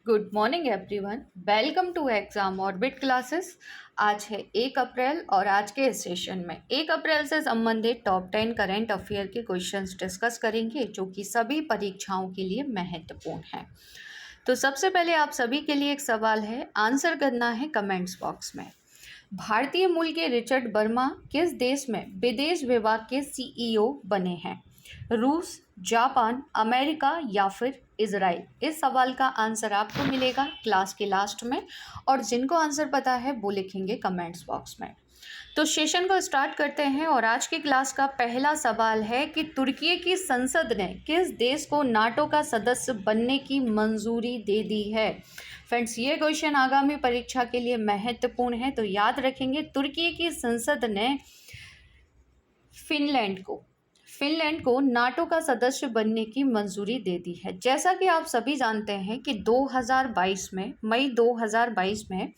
Good morning everyone. Welcome to exam orbit classes. आज है 1 अप्रैल और आज के इस सेशन में 1 अप्रैल से संबंधित टॉप 10 करेंट अफेयर के क्वेश्चंस डिस्कस करेंगे जो कि सभी परीक्षाओं के लिए महत्वपूर्ण है। तो सबसे पहले आप सभी के लिए एक सवाल है, आंसर करना है कमेंट्स बॉक्स में। भारतीय मूल के रिचर्ड वर्मा किस देश में विदेश विभाग के सीईओ बने हैं? रूस, जापान, अमेरिका या फिर इजराइल? इस सवाल का आंसर आपको मिलेगा क्लास के लास्ट में और जिनको आंसर पता है वो लिखेंगे कमेंट्स बॉक्स में। तो सेशन को स्टार्ट करते हैं और आज की क्लास का पहला सवाल है कि तुर्की की संसद ने किस देश को नाटो का सदस्य बनने की मंजूरी दे दी है? फ्रेंड्स, ये क्वेश्चन आगामी परीक्षा के लिए महत्वपूर्ण है, तो याद रखेंगे तुर्की की संसद ने फिनलैंड को नाटो का सदस्य बनने की मंजूरी दे दी है। जैसा कि आप सभी जानते हैं कि 2022 में मई 2022 में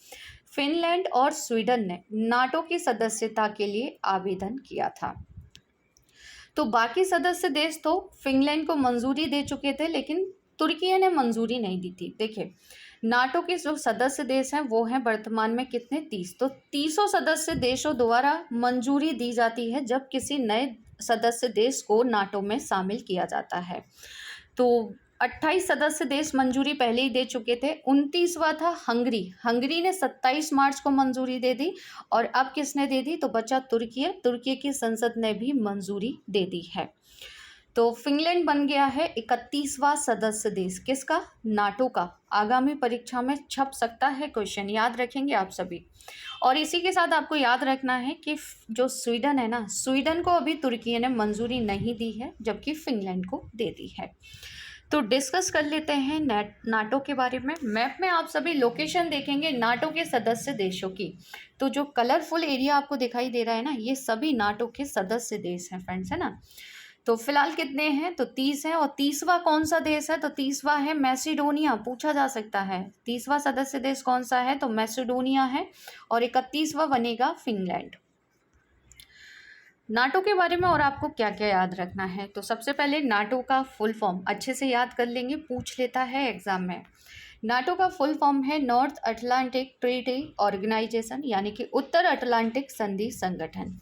फिनलैंड और स्वीडन ने नाटो की सदस्यता के लिए आवेदन किया था। तो बाकी सदस्य देश तो फिनलैंड को मंजूरी दे चुके थे, लेकिन तुर्की ने मंजूरी नहीं दी थी। देखिए, नाटो के जो सदस्य देश हैं वो हैं वर्तमान में कितने? 30। तो 30 सदस्य देशों द्वारा मंजूरी दी जाती है जब किसी नए सदस्य देश को नाटो में शामिल किया जाता है। तो 28 सदस्य देश मंजूरी पहले ही दे चुके थे। 29वां था हंगरी ने 27 मार्च को मंजूरी दे दी और अब किसने दे दी? तो बचा तुर्की की संसद ने भी मंजूरी दे दी है। तो फिनलैंड बन गया है 31वां सदस्य देश। किसका? नाटो का। आगामी परीक्षा में छप सकता है क्वेश्चन, याद रखेंगे आप सभी। और इसी के साथ आपको याद रखना है कि जो स्वीडन है ना, स्वीडन को अभी तुर्की ने मंजूरी नहीं दी है जबकि फिनलैंड को दे दी है। तो डिस्कस कर लेते हैं नाटो के बारे में। मैप में आप सभी लोकेशन देखेंगे नाटो के सदस्य देशों की। तो जो कलरफुल एरिया आपको दिखाई दे रहा है ना, ये सभी नाटो के सदस्य देश हैं फ्रेंड्स, है ना। तो फिलहाल कितने हैं? तो 30 है। और 30वां कौन सा देश है? तो 30वां है मैसिडोनिया। पूछा जा सकता है 30वां सदस्य देश कौन सा है? तो मैसिडोनिया है। और 31वां बनेगा फिनलैंड। नाटो के बारे में और आपको क्या क्या याद रखना है? तो सबसे पहले नाटो का फुल फॉर्म अच्छे से याद कर लेंगे, पूछ लेता है एग्जाम में। नाटो का फुल फॉर्म है नॉर्थ अटलांटिक ट्रीटी ऑर्गेनाइजेशन, यानी कि उत्तर अटलांटिक संधि संगठन।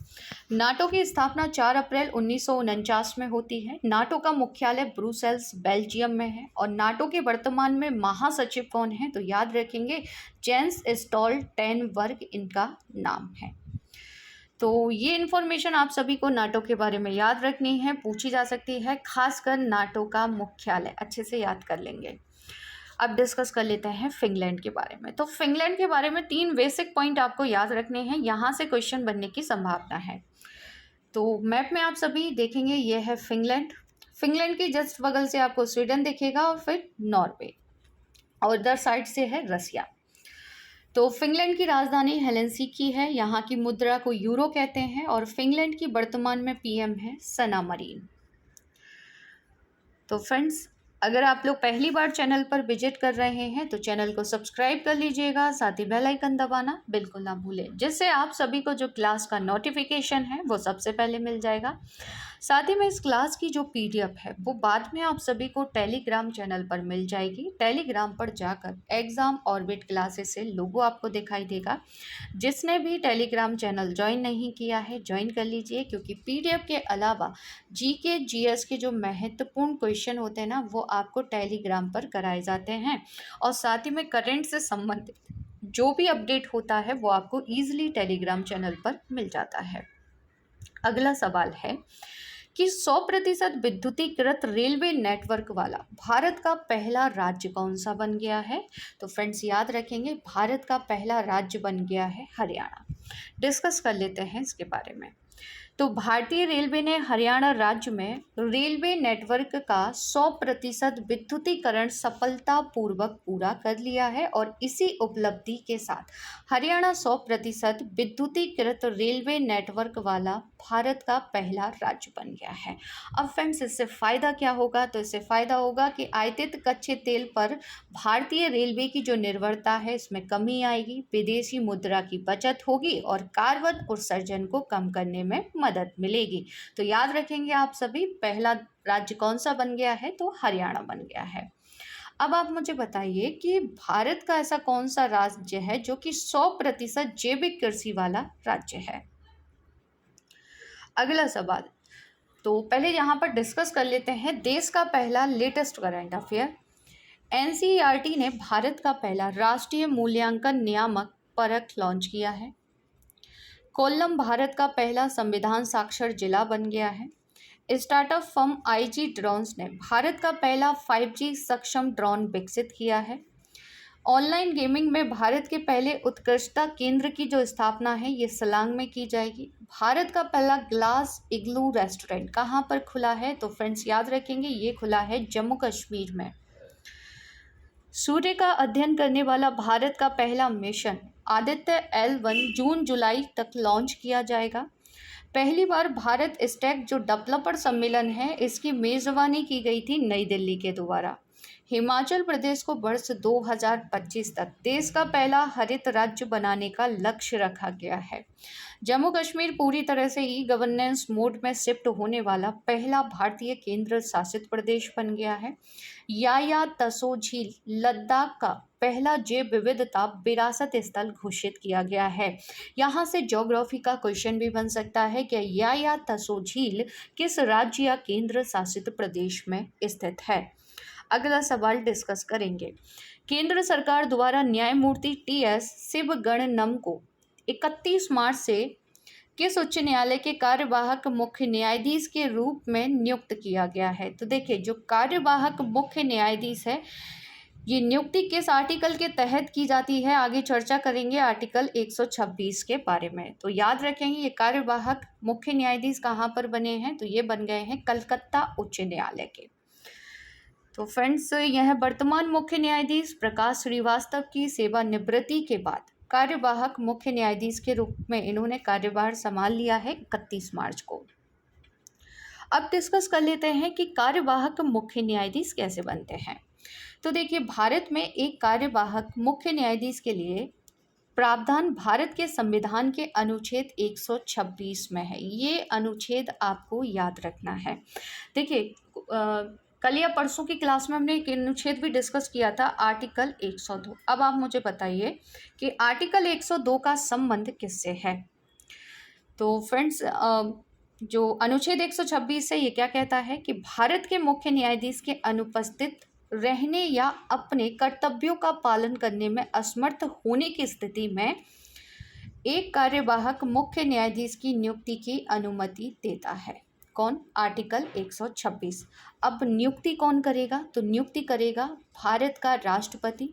नाटो की स्थापना 4 अप्रैल 1949 में होती है। नाटो का मुख्यालय ब्रुसेल्स बेल्जियम में है। और नाटो के वर्तमान में महासचिव कौन है? तो याद रखेंगे जेंस स्टोल्टेनबर्ग इनका नाम है। तो ये इन्फॉर्मेशन आप सभी को नाटो के बारे में याद रखनी है, पूछी जा सकती है, खासकर नाटो का मुख्यालय अच्छे से याद कर लेंगे। अब डिस्कस कर लेते हैं फिनलैंड के बारे में। तो फिनलैंड के बारे में 3 बेसिक पॉइंट आपको याद रखने हैं, यहाँ से क्वेश्चन बनने की संभावना है। तो मैप में आप सभी देखेंगे ये है फिनलैंड की जस्ट बगल से आपको स्वीडन दिखेगा और फिर नॉर्वे, और इधर साइड से है रसिया। तो फिनलैंड की राजधानी हेलेंसिकी है। यहाँ की मुद्रा को यूरो कहते हैं और फिनलैंड की वर्तमान में पीएम है सना मरीन। तो फ्रेंड्स, अगर आप लोग पहली बार चैनल पर विजिट कर रहे हैं तो चैनल को सब्सक्राइब कर लीजिएगा, साथ ही बेल आइकन दबाना बिल्कुल ना भूलें, जिससे आप सभी को जो क्लास का नोटिफिकेशन है वो सबसे पहले मिल जाएगा। साथ ही में इस क्लास की जो पीडीएफ है वो बाद में आप सभी को टेलीग्राम चैनल पर मिल जाएगी। टेलीग्राम पर जाकर एग्जाम ऑर्बिट क्लासेस से लोगो आपको दिखाई देगा। जिसने भी टेलीग्राम चैनल ज्वाइन नहीं किया है ज्वाइन कर लीजिए, क्योंकि पीडीएफ के अलावा जीके जीएस के जो महत्वपूर्ण क्वेश्चन होते हैं ना वो आपको टेलीग्राम पर कराए जाते हैं। और साथ ही में करंट से संबंधित जो भी अपडेट होता है वो आपको ईजिली टेलीग्राम चैनल पर मिल जाता है। अगला सवाल है कि 100% विद्युतीकृत रेलवे नेटवर्क वाला भारत का पहला राज्य कौन सा बन गया है? तो फ्रेंड्स, याद रखेंगे भारत का पहला राज्य बन गया है हरियाणा। डिस्कस कर लेते हैं इसके बारे में। तो भारतीय रेलवे ने हरियाणा राज्य में रेलवे नेटवर्क का 100% विद्युतीकरण सफलतापूर्वक पूरा कर लिया है और इसी उपलब्धि के साथ हरियाणा 100% विद्युतीकृत रेलवे नेटवर्क वाला भारत का पहला राज्य बन गया है। अब फ्रेंड्स, इससे फ़ायदा क्या होगा? तो इससे फ़ायदा होगा कि आयातित कच्चे तेल पर भारतीय रेलवे की जो निर्भरता है इसमें कमी आएगी, विदेशी मुद्रा की बचत होगी और कार्बन उत्सर्जन को कम करने में मदद मिलेगी। तो याद रखेंगे आप सभी, पहला राज्य कौन सा बन गया है? तो हरियाणा बन गया है। अब आप मुझे बताइए कि भारत का ऐसा कौन सा राज्य है जो कि 100% जैविक कृषि वाला राज्य है। अगला सवाल, तो पहले यहाँ पर डिस्कस कर लेते हैं देश का पहला लेटेस्ट करंट अफेयर। एनसीईआरटी ने भारत का पहला राष्ट्रीय मूल्यांकन नियामक परख लॉन्च किया है। कोल्लम भारत का पहला संविधान साक्षर जिला बन गया है। स्टार्टअप फर्म आईजी ड्रोन्स ने भारत का पहला 5G सक्षम ड्रोन विकसित किया है। ऑनलाइन गेमिंग में भारत के पहले उत्कृष्टता केंद्र की जो स्थापना है ये सलांग में की जाएगी। भारत का पहला ग्लास इग्लू रेस्टोरेंट कहाँ पर खुला है, तो फ्रेंड्स याद रखेंगे ये खुला है जम्मू कश्मीर में। सूर्य का अध्ययन करने वाला भारत का पहला मिशन आदित्य L1 जून जुलाई तक लॉन्च किया जाएगा। पहली बार भारत स्टैक जो डेवलपर सम्मेलन है इसकी मेजबानी की गई थी नई दिल्ली के द्वारा। हिमाचल प्रदेश को वर्ष 2025 तक देश का पहला हरित राज्य बनाने का लक्ष्य रखा गया है। जम्मू कश्मीर पूरी तरह से ई गवर्नेंस मोड में शिफ्ट होने वाला पहला भारतीय केंद्र शासित प्रदेश बन गया है। याया तसो झील लद्दाख का पहला जैव विविधता विरासत स्थल घोषित किया गया है। यहाँ से ज्योग्राफी का क्वेश्चन भी बन सकता है कि याया तसो झील किस राज्य या केंद्र शासित प्रदेश में स्थित है। अगला सवाल डिस्कस करेंगे। केंद्र सरकार द्वारा न्यायमूर्ति TS शिवगणनम को 31 मार्च से किस उच्च न्यायालय के कार्यवाहक मुख्य न्यायाधीश के रूप में नियुक्त किया गया है। तो देखिए जो कार्यवाहक मुख्य न्यायाधीश है ये नियुक्ति किस आर्टिकल के तहत की जाती है, आगे चर्चा करेंगे आर्टिकल 126 के बारे में। तो याद रखेंगे ये कार्यवाहक मुख्य न्यायाधीश कहाँ पर बने हैं, तो ये बन गए हैं कलकत्ता उच्च न्यायालय के। तो फ्रेंड्स यह वर्तमान मुख्य न्यायाधीश प्रकाश श्रीवास्तव की सेवानिवृत्ति के बाद कार्यवाहक मुख्य न्यायाधीश के रूप में इन्होंने कार्यभार संभाल लिया है 31 मार्च को। अब डिस्कस कर लेते हैं कि कार्यवाहक मुख्य न्यायाधीश कैसे बनते हैं। तो देखिए भारत में एक कार्यवाहक मुख्य न्यायाधीश के लिए प्रावधान भारत के संविधान के अनुच्छेद 126 में है। ये अनुच्छेद आपको याद रखना है। देखिए कल या परसों की क्लास में हमने एक अनुच्छेद भी डिस्कस किया था, आर्टिकल 102। अब आप मुझे बताइए कि आर्टिकल 102 का संबंध किससे है। तो फ्रेंड्स जो अनुच्छेद 126 है ये क्या कहता है कि भारत के मुख्य न्यायाधीश के अनुपस्थित रहने या अपने कर्तव्यों का पालन करने में असमर्थ होने की स्थिति में एक कार्यवाहक मुख्य न्यायाधीश की नियुक्ति की अनुमति देता है। कौन? आर्टिकल 126। अब नियुक्ति कौन करेगा, तो नियुक्ति करेगा भारत का राष्ट्रपति।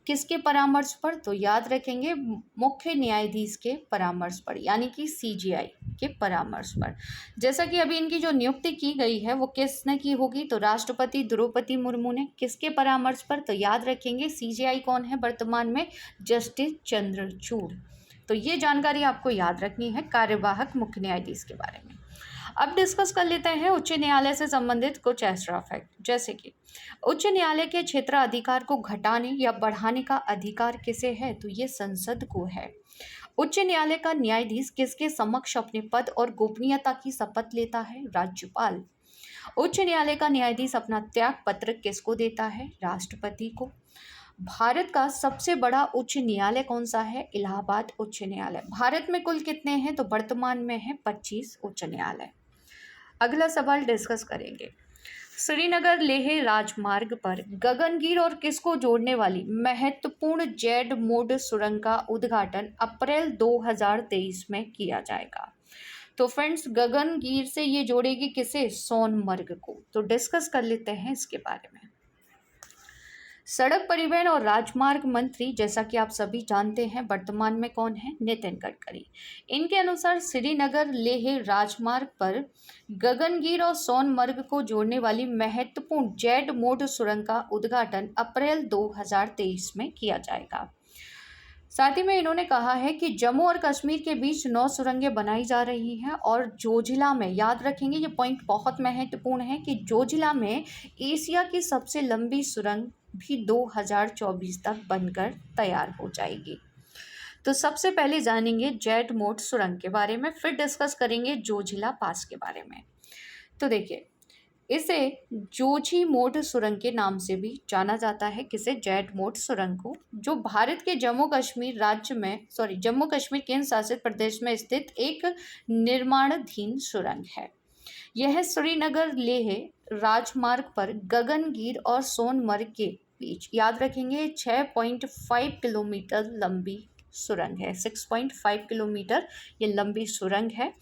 किसके परामर्श पर, तो याद रखेंगे मुख्य न्यायाधीश के परामर्श पर, यानी कि CJI के परामर्श पर। जैसा कि अभी इनकी जो नियुक्ति की गई है वो किसने की होगी, तो राष्ट्रपति द्रौपदी मुर्मू ने। किसके परामर्श पर, तो याद रखेंगे CJI कौन है वर्तमान में, जस्टिस चंद्रचूड़। तो ये जानकारी आपको याद रखनी है कार्यवाहक मुख्य न्यायाधीश के बारे में। अब डिस्कस कर लेते हैं उच्च न्यायालय से संबंधित कुछ एक्स्ट्रा फैक्ट, जैसे कि उच्च न्यायालय के क्षेत्राधिकार को घटाने या बढ़ाने का अधिकार किसे है, तो ये संसद को है। उच्च न्यायालय का न्यायाधीश किसके समक्ष अपने पद और गोपनीयता की शपथ लेता है, राज्यपाल। उच्च न्यायालय का न्यायाधीश अपना त्याग पत्र किसको देता है, राष्ट्रपति को। भारत का सबसे बड़ा उच्च न्यायालय कौन सा है, इलाहाबाद उच्च न्यायालय। भारत में कुल कितने हैं, तो वर्तमान में है 25 उच्च न्यायालय। अगला सवाल डिस्कस करेंगे। श्रीनगर लेह राजमार्ग पर गगनगिर और किसको जोड़ने वाली महत्वपूर्ण जेड मोड सुरंग का उद्घाटन अप्रैल 2023 में किया जाएगा। तो फ्रेंड्स गगनगिर से ये जोड़ेगी किसे, सोनमर्ग को। तो डिस्कस कर लेते हैं इसके बारे में। सड़क परिवहन और राजमार्ग मंत्री जैसा कि आप सभी जानते हैं वर्तमान में कौन है, नितिन गडकरी। इनके अनुसार श्रीनगर लेह राजमार्ग पर गगनगिर और सोनमर्ग को जोड़ने वाली महत्वपूर्ण जेड मोड सुरंग का उद्घाटन अप्रैल 2023 में किया जाएगा। साथ ही में इन्होंने कहा है कि जम्मू और कश्मीर के बीच 9 सुरंगें बनाई जा रही हैं और जोजिला में, याद रखेंगे ये पॉइंट बहुत महत्वपूर्ण है, कि जोजिला में एशिया की सबसे लंबी सुरंग भी 2024 तक बनकर तैयार हो जाएगी। तो सबसे पहले जानेंगे जेड मोड सुरंग के बारे में, फिर डिस्कस करेंगे जोजिला पास के बारे में। तो देखिए इसे जोशीमठ सुरंग के नाम से भी जाना जाता है। किसे? जैटमोट सुरंग को, जो भारत के जम्मू कश्मीर केंद्र शासित प्रदेश में स्थित एक निर्माणाधीन सुरंग है। यह श्रीनगर लेह राजमार्ग पर गगनगीर और सोनमर्ग के बीच, याद रखेंगे, 6.5 किलोमीटर लंबी सुरंग है। 6.5 किलोमीटर ये लंबी सुरंग है।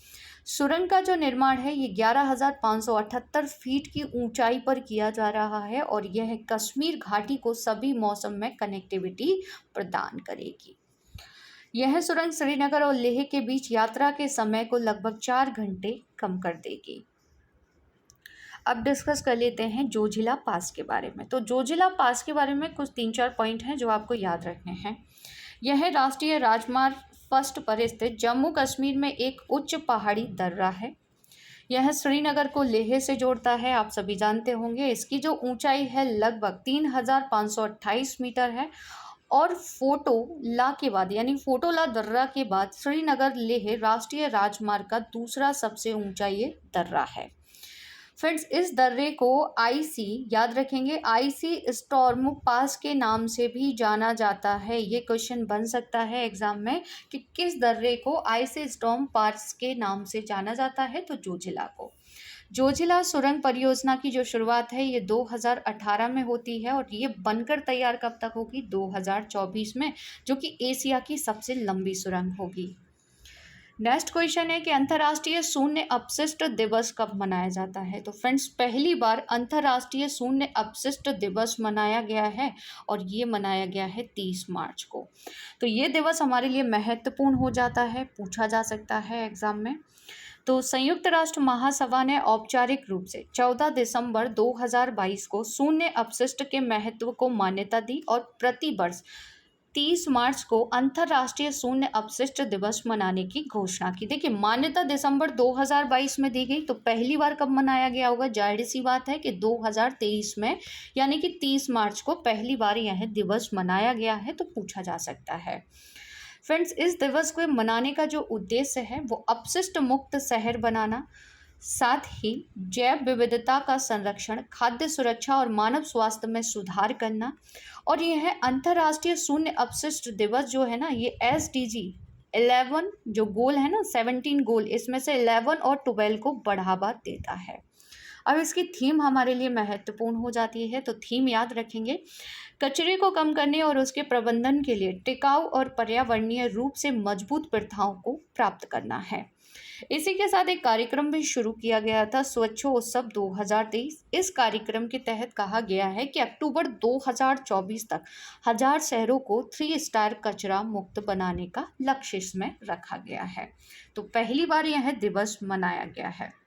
सुरंग का जो निर्माण है ये 11,578 फीट की ऊंचाई पर किया जा रहा है और यह कश्मीर घाटी को सभी मौसम में कनेक्टिविटी प्रदान करेगी। यह सुरंग श्रीनगर और लेह के बीच यात्रा के समय को लगभग 4 घंटे कम कर देगी। अब डिस्कस कर लेते हैं जोजिला पास के बारे में। तो जोजिला पास के बारे में कुछ 3-4 पॉइंट हैं जो आपको याद रखने हैं। यह राष्ट्रीय राजमार्ग फर्स्ट पर स्थित जम्मू कश्मीर में एक उच्च पहाड़ी दर्रा है। यह श्रीनगर को लेह से जोड़ता है, आप सभी जानते होंगे। इसकी जो ऊंचाई है लगभग 3,528 मीटर है और फोटोला के बाद, यानी फोटोला दर्रा के बाद श्रीनगर लेह राष्ट्रीय राजमार्ग का दूसरा सबसे ऊंचा ये दर्रा है। फ्रेंड्स, इस दर्रे को याद रखेंगे, आईसी स्टॉर्म पास के नाम से भी जाना जाता है। ये क्वेश्चन बन सकता है एग्जाम में कि किस दर्रे को आईसी स्टॉर्म पास के नाम से जाना जाता है, तो जोजिला को। जोजिला सुरंग परियोजना की जो शुरुआत है ये 2018 में होती है और ये बनकर तैयार कब तक होगी? 2024 में, जो कि एशिया की सबसे लंबी सुरंग होगी। नेक्स्ट क्वेश्चन है कि अंतर्राष्ट्रीय शून्य अपशिष्ट दिवस कब मनाया जाता है? तो फ्रेंड्स, पहली बार अंतर्राष्ट्रीय शून्य अपशिष्ट दिवस मनाया गया है और ये मनाया गया है 30 मार्च को। तो ये दिवस हमारे लिए महत्वपूर्ण हो जाता है, पूछा जा सकता है एग्जाम में। तो संयुक्त राष्ट्र महासभा ने औपचारिक रूप से 14 दिसंबर 2022 को शून्य अपशिष्ट के महत्व को मान्यता दी और प्रतिवर्ष 30 मार्च को अंतर्राष्ट्रीय शून्य अपशिष्ट दिवस मनाने की घोषणा की। देखिए, मान्यता दिसंबर 2022 में दी गई, तो पहली बार कब मनाया गया होगा? जाहिर सी बात है कि 2023 में, यानी कि 30 मार्च को पहली बार यह दिवस मनाया गया है, तो पूछा जा सकता है। फ्रेंड्स, इस दिवस को मनाने का जो उद्देश्य है वो अपशिष्ट मुक्त शहर बनाना, साथ ही जैव विविधता का संरक्षण, खाद्य सुरक्षा और मानव स्वास्थ्य में सुधार करना। और यह अंतर्राष्ट्रीय शून्य अपशिष्ट दिवस जो है ना, ये SDG 11 जो गोल है ना, 17 गोल, इसमें से 11 और 12 को बढ़ावा देता है। अब इसकी थीम हमारे लिए महत्वपूर्ण हो जाती है, तो थीम याद रखेंगे, कचरे को कम करने और उसके प्रबंधन के लिए टिकाऊ और पर्यावरणीय रूप से मजबूत प्रथाओं को प्राप्त करना है। इसी के साथ एक कार्यक्रम भी शुरू किया गया था, स्वच्छोत्सव 2023। इस कार्यक्रम के तहत कहा गया है कि अक्टूबर 2024 तक 1000 शहरों को 3 स्टार कचरा मुक्त बनाने का लक्ष्य इसमें रखा गया है। तो पहली बार यह दिवस मनाया गया है।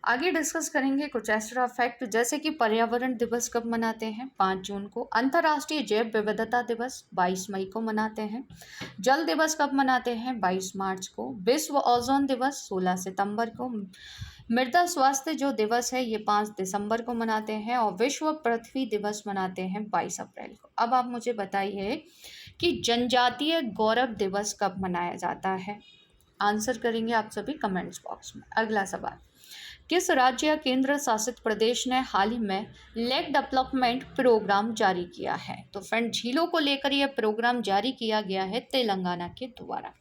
आगे डिस्कस करेंगे कुछ एक्स्ट्रा फैक्ट, जैसे कि पर्यावरण दिवस कब मनाते हैं? 5 जून को। अंतर्राष्ट्रीय जैव विविधता दिवस 22 मई को मनाते हैं। जल दिवस कब मनाते हैं? 22 मार्च को। विश्व ओजोन दिवस 16 सितंबर को। मृदा स्वास्थ्य जो दिवस है ये 5 दिसंबर को मनाते हैं और विश्व पृथ्वी दिवस मनाते हैं 22 अप्रैल को। अब आप मुझे बताइए कि जनजातीय गौरव दिवस कब मनाया जाता है? आंसर करेंगे आप सभी कमेंट्स बॉक्स में। अगला सवाल, किस राज्य या केंद्र शासित प्रदेश ने हाल ही में लेक डेवलपमेंट प्रोग्राम जारी किया है? तो फ्रेंड, झीलों को लेकर यह प्रोग्राम जारी किया गया है तेलंगाना के द्वारा।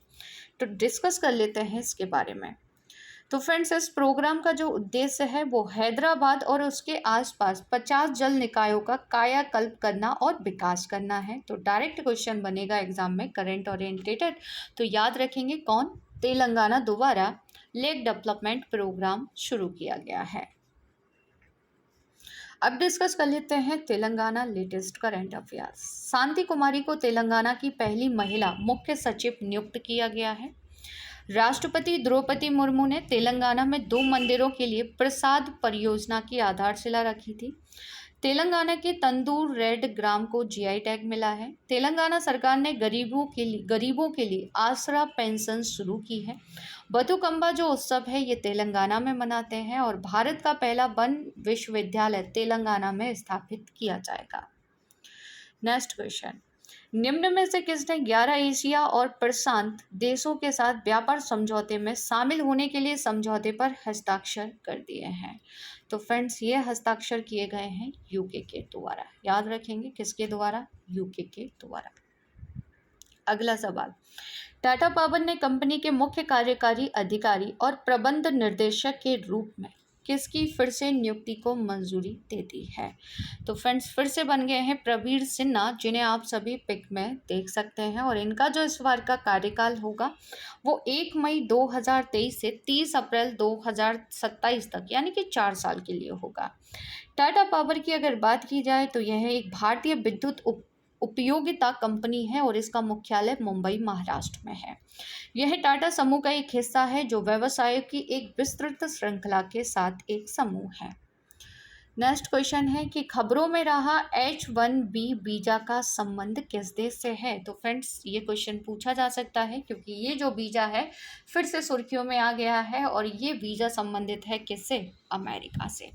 तो डिस्कस कर लेते हैं इसके बारे में। तो फ्रेंड्स, इस प्रोग्राम का जो उद्देश्य है वो हैदराबाद और उसके आसपास 50 जल निकायों का कायाकल्प करना और विकास करना है। तो डायरेक्ट क्वेश्चन बनेगा एग्जाम में, करंट ओरिएंटेड। तो याद रखेंगे कौन? तेलंगाना द्वारा लेक डेवलपमेंट प्रोग्राम शुरू किया गया है। अब डिस्कस कर लेते हैं तेलंगाना लेटेस्ट करंट अफेयर्स। शांति कुमारी को तेलंगाना की पहली महिला मुख्य सचिव नियुक्त किया गया है। राष्ट्रपति द्रौपदी मुर्मू ने तेलंगाना में 2 मंदिरों के लिए प्रसाद परियोजना की आधारशिला रखी थी। तेलंगाना के तंदूर रेड ग्राम को GI टैग मिला है। तेलंगाना सरकार ने गरीबों के लिए आसरा पेंशन शुरू की है। बथुकंबा जो उत्सव है ये तेलंगाना में मनाते हैं और भारत का पहला वन विश्वविद्यालय तेलंगाना में स्थापित किया जाएगा। नेक्स्ट क्वेश्चन, निम्न में से किसने 11 एशिया और प्रशांत देशों के साथ व्यापार समझौते में शामिल होने के लिए समझौते पर हस्ताक्षर कर दिए हैं? तो फ्रेंड्स, ये हस्ताक्षर किए गए हैं यूके के द्वारा। याद रखेंगे, किसके द्वारा? यूके के द्वारा। अगला सवाल, टाटा पावर ने कंपनी के मुख्य कार्यकारी अधिकारी और प्रबंध निर्देशक के रूप में किसकी फिर से नियुक्ति को मंजूरी दे दी है? तो फ्रेंड्स, फिर से बन गए हैं प्रवीर सिन्हा, जिन्हें आप सभी पिक में देख सकते हैं, और इनका जो इस बार का कार्यकाल होगा वो 1 मई 2023 से 30 अप्रैल 2027 तक, यानी कि 4 साल के लिए होगा। टाटा पावर की अगर बात की जाए तो यह एक भारतीय विद्युत उपयोगिता कंपनी है और इसका मुख्यालय मुंबई, महाराष्ट्र में है। यह टाटा समूह का एक हिस्सा है जो व्यवसायों की एक विस्तृत श्रृंखला के साथ एक समूह है। नेक्स्ट क्वेश्चन है कि खबरों में रहा H1B वीजा का संबंध किस देश से है? तो फ्रेंड्स, ये क्वेश्चन पूछा जा सकता है क्योंकि ये जो वीजा है फिर से सुर्खियों में आ गया है, और ये वीजा संबंधित है किससे? अमेरिका से।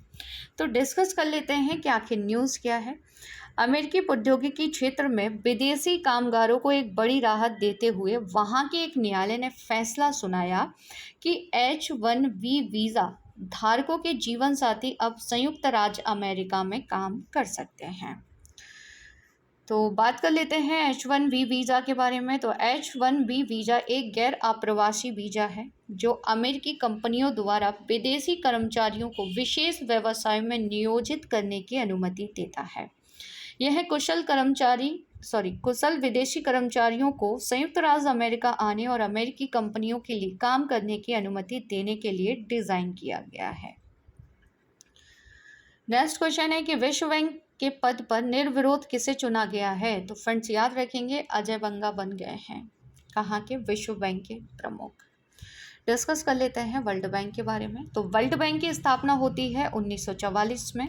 तो डिस्कस कर लेते हैं कि आखिर न्यूज़ क्या है। अमेरिकी प्रौद्योगिकी क्षेत्र में विदेशी कामगारों को एक बड़ी राहत देते हुए वहां के एक न्यायालय ने फैसला सुनाया कि H1B वीज़ा धारकों के जीवन साथी अब संयुक्त राज्य अमेरिका में काम कर सकते हैं। तो बात कर लेते हैं H1B वीज़ा के बारे में। तो H1B वीज़ा एक गैर आप्रवासी वीज़ा है जो अमेरिकी कंपनियों द्वारा विदेशी कर्मचारियों को विशेष व्यवसाय में नियोजित करने की अनुमति देता है। यह कुशल विदेशी कर्मचारियों को संयुक्त राज्य अमेरिका आने और अमेरिकी कंपनियों के लिए काम करने की अनुमति देने के लिए डिज़ाइन किया गया है। नेक्स्ट क्वेश्चन है कि विश्व बैंक के पद पर निर्विरोध किसे चुना गया है? तो फ्रेंड्स, याद रखेंगे, अजय बंगा बन गए हैं कहाँ के? विश्व बैंक के प्रमुख। डिस्कस कर लेते हैं वर्ल्ड बैंक के बारे में। तो वर्ल्ड बैंक की स्थापना होती है 1944 में।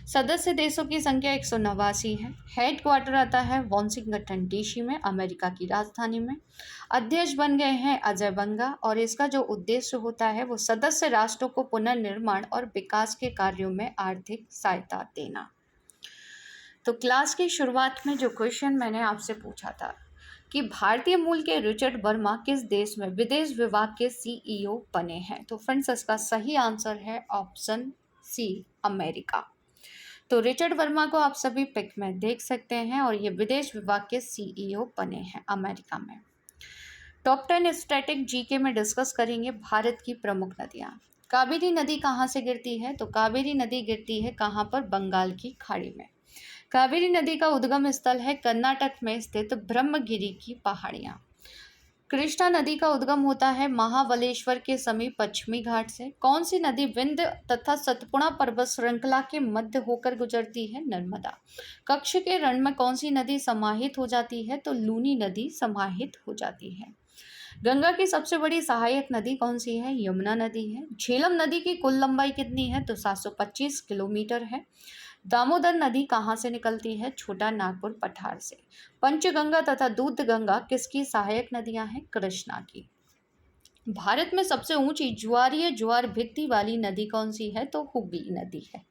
सदस्य देशों की संख्या 189 है। हेडक्वार्टर आता है वाशिंगटन डीसी में, अमेरिका की राजधानी में। अध्यक्ष बन गए हैं अजय बंगा, और इसका जो उद्देश्य होता है वो सदस्य राष्ट्रों को पुनर्निर्माण और विकास के कार्यों में आर्थिक सहायता देना। तो क्लास की शुरुआत में जो क्वेश्चन मैंने आपसे पूछा था कि भारतीय मूल के रिचर्ड वर्मा किस देश में विदेश विभाग के सीईओ बने हैं? तो फ्रेंड्स, इसका सही आंसर है ऑप्शन सी, अमेरिका। तो रिचर्ड वर्मा को आप सभी पिक में देख सकते हैं, और ये विदेश विभाग के सीईओ बने हैं अमेरिका में। टॉप 10 स्टैटिक जीके में डिस्कस करेंगे भारत की प्रमुख नदियाँ। कावेरी नदी कहाँ से गिरती है? तो कावेरी नदी गिरती है कहाँ पर? बंगाल की खाड़ी में। कावेरी नदी का उद्गम स्थल है कर्नाटक में स्थित ब्रह्मगिरी की पहाड़ियाँ। कृष्णा नदी का उद्गम होता है महाबलेश्वर के समीप पश्चिमी घाट से। कौन सी नदी विंध्य तथा सतपुड़ा पर्वत श्रृंखला के मध्य होकर गुजरती है? नर्मदा। कच्छ के रण में कौन सी नदी समाहित हो जाती है? तो लूनी नदी समाहित हो जाती है। गंगा की सबसे बड़ी सहायक नदी कौन सी है? यमुना नदी है। झेलम नदी की कुल लंबाई कितनी है? तो 725 किलोमीटर है। दामोदर नदी कहाँ से निकलती है? छोटा नागपुर पठार से। पंचगंगा तथा दूध गंगा किसकी सहायक नदियां हैं? कृष्णा की। भारत में सबसे ऊंची ज्वारीय ज्वार भित्ति वाली नदी कौन सी है? तो हुगली नदी है।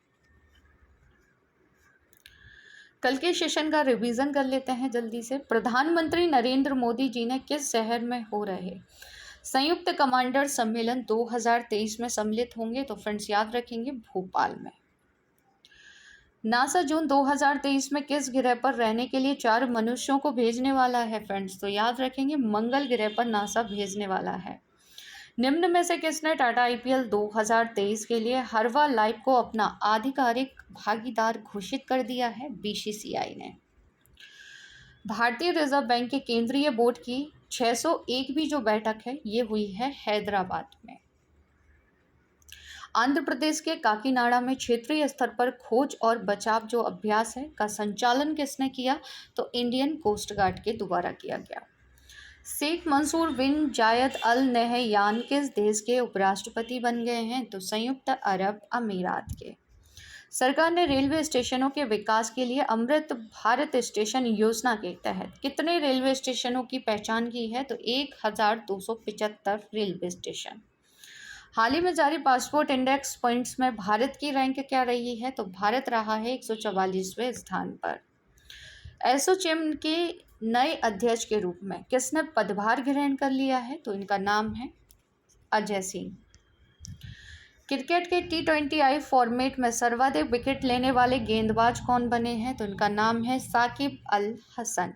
कल के सेशन का रिवीजन कर लेते हैं जल्दी से। प्रधानमंत्री नरेंद्र मोदी जी ने किस शहर में हो रहे संयुक्त कमांडर सम्मेलन 2023 में सम्मिलित होंगे? तो फ्रेंड्स, याद रखेंगे, भोपाल में। नासा जून 2023 में किस ग्रह पर रहने के लिए 4 मनुष्यों को भेजने वाला है? फ्रेंड्स, तो याद रखेंगे, मंगल ग्रह पर नासा भेजने वाला है। निम्न में से किसने टाटा IPL 2023 के लिए हरवा लाइव को अपना आधिकारिक भागीदार घोषित कर दिया है? BCCI ने। भारतीय रिजर्व बैंक के केंद्रीय बोर्ड की 601वीं जो बैठक है ये हुई है हैदराबाद में। आंध्र प्रदेश के काकीनाडा में क्षेत्रीय स्तर पर खोज और बचाव जो अभ्यास है का संचालन किसने किया? तो इंडियन कोस्ट गार्ड के द्वारा किया गया। शेख मंसूर बिन जायद अल नहयान किस देश के उपराष्ट्रपति बन गए हैं? तो संयुक्त अरब अमीरात के। सरकार ने रेलवे स्टेशनों के विकास के लिए अमृत भारत स्टेशन योजना के तहत कितने रेलवे स्टेशनों की पहचान की है? तो 1275 रेलवे स्टेशन। हाल ही में जारी पासपोर्ट इंडेक्स पॉइंट्स में भारत की रैंक क्या रही है? तो भारत रहा है 144वें स्थान पर। एसोचैम के नए अध्यक्ष के रूप में किसने पदभार ग्रहण कर लिया है? तो इनका नाम है अजय सिंह। क्रिकेट के T20I फॉर्मेट में सर्वाधिक विकेट लेने वाले गेंदबाज कौन बने हैं? तो इनका नाम है साकिब अल हसन।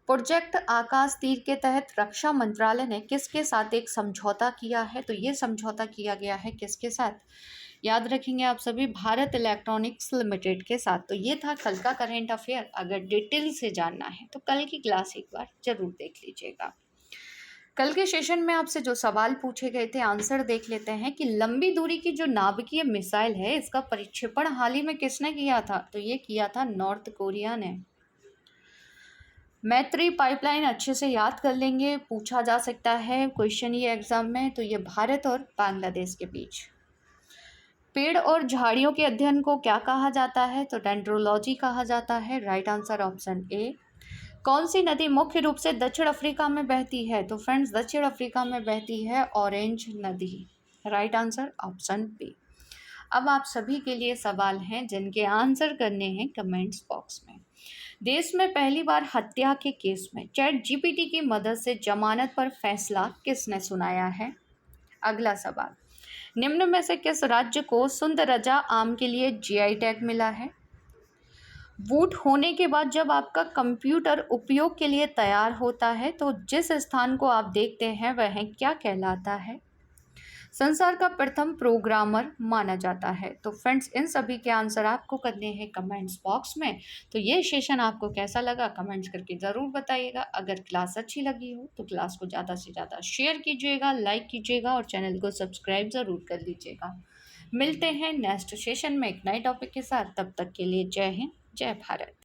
प्रोजेक्ट आकाश तीर के तहत रक्षा मंत्रालय ने किसके साथ एक समझौता किया है? तो ये समझौता किया गया है किसके साथ? याद रखेंगे आप सभी, भारत इलेक्ट्रॉनिक्स लिमिटेड के साथ। तो ये था कल का करेंट अफेयर। अगर डिटेल से जानना है तो कल की क्लास एक बार जरूर देख लीजिएगा। कल के सेशन में आपसे जो सवाल पूछे गए थे आंसर देख लेते हैं कि लंबी दूरी की जो नाभिकीय मिसाइल है इसका प्रक्षेपण हाल ही में किसने किया था? तो ये किया था नॉर्थ कोरिया ने। मैत्री पाइपलाइन अच्छे से याद कर लेंगे, पूछा जा सकता है क्वेश्चन ये एग्जाम में। तो ये भारत और बांग्लादेश के बीच। पेड़ और झाड़ियों के अध्ययन को क्या कहा जाता है? तो डेंड्रोलॉजी कहा जाता है। Right answer option A. कौन सी नदी मुख्य रूप से दक्षिण अफ्रीका में बहती है? तो फ्रेंड्स दक्षिण अफ्रीका में बहती है ऑरेंज नदी। Right answer option B. अब आप सभी के लिए सवाल हैं जिनके आंसर करने हैं कमेंट्स बॉक्स में। देश में पहली बार हत्या के केस में ChatGPT की मदद से जमानत पर फैसला किसने सुनाया है? अगला सवाल, निम्न में से किस राज्य को सुंदरजा आम के लिए GI टैग मिला है? बूट होने के बाद जब आपका कंप्यूटर उपयोग के लिए तैयार होता है तो जिस स्थान को आप देखते हैं वह क्या कहलाता है? संसार का प्रथम प्रोग्रामर माना जाता है। तो फ्रेंड्स इन सभी के आंसर आपको करने हैं कमेंट्स बॉक्स में। तो ये सेशन आपको कैसा लगा कमेंट्स करके ज़रूर बताइएगा। अगर क्लास अच्छी लगी हो तो क्लास को ज़्यादा से ज़्यादा शेयर कीजिएगा, लाइक कीजिएगा और चैनल को सब्सक्राइब ज़रूर कर लीजिएगा। मिलते हैं नेक्स्ट सेशन में एक नए टॉपिक के साथ। तब तक के लिए जय हिंद, जय भारत।